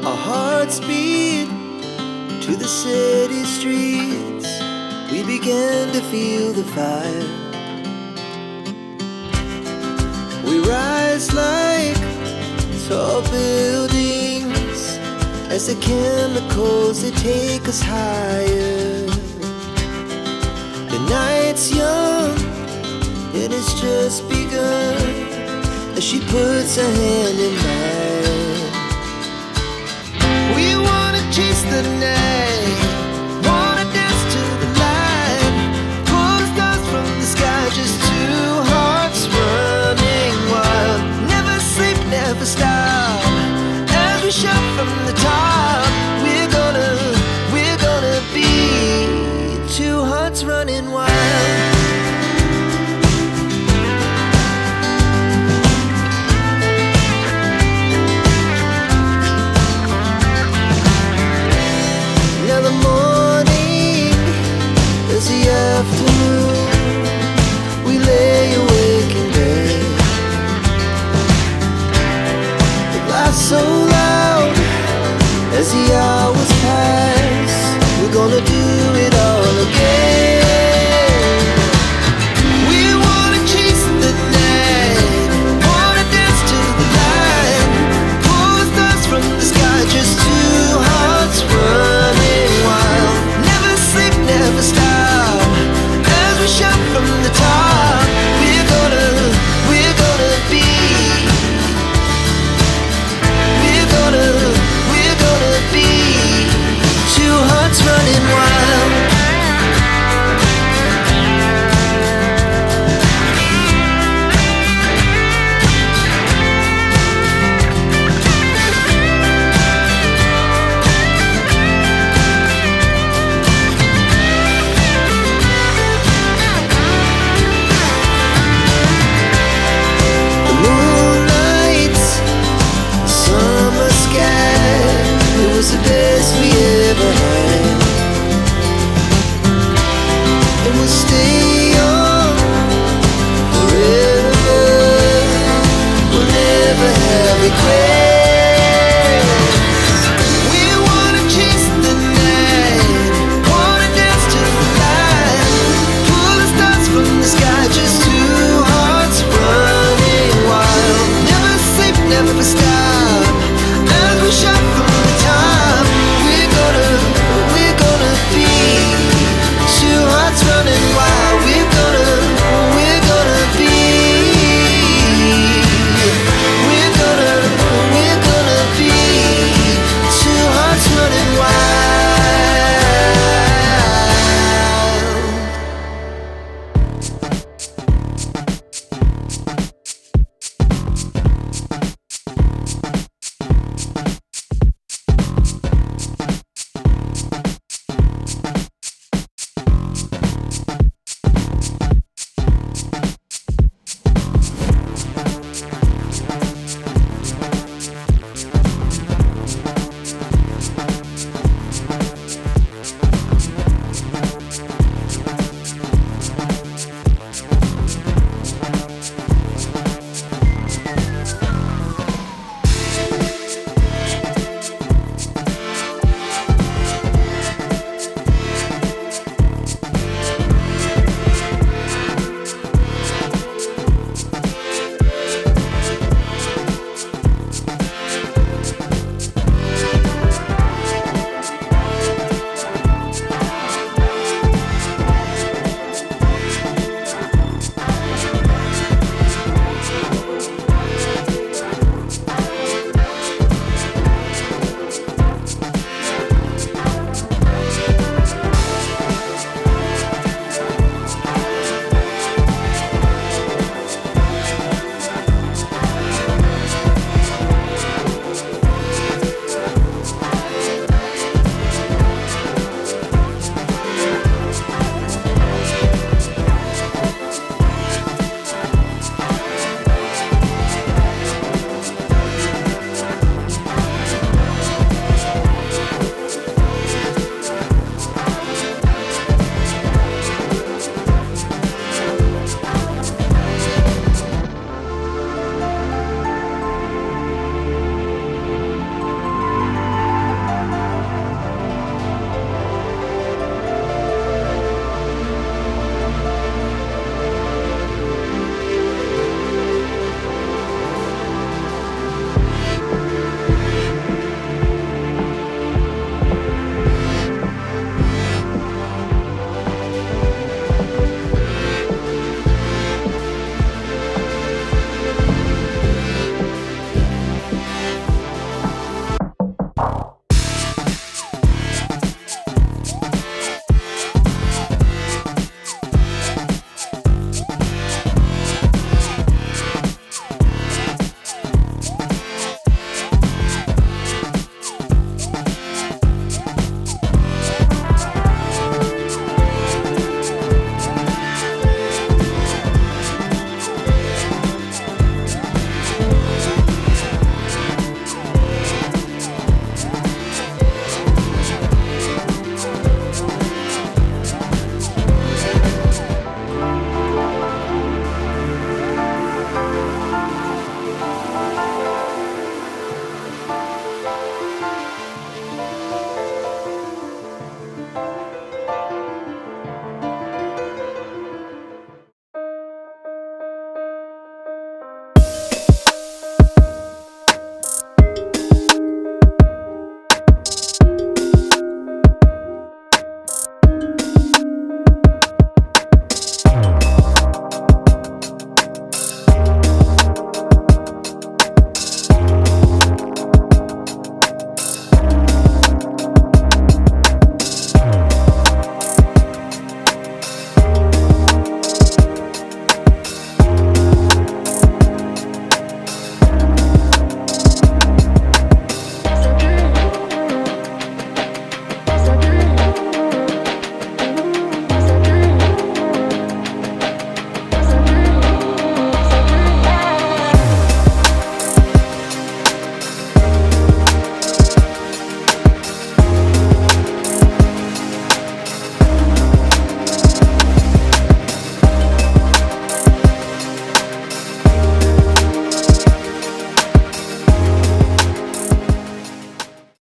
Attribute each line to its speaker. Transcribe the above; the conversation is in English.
Speaker 1: Our hearts beat to the city streets. We began to feel the fire. We rise like tall buildings as the chemicals, they take us higher. The night's young, it has just begun, as she puts her hand in mine. We wanna chase the night, wanna dance to the light, pull the stars from the sky, just two hearts running wild. Never sleep, never stop, as we shout from the top. We're gonna be two hearts running wild. Afternoon, we lay awake in bed. It lasts so long.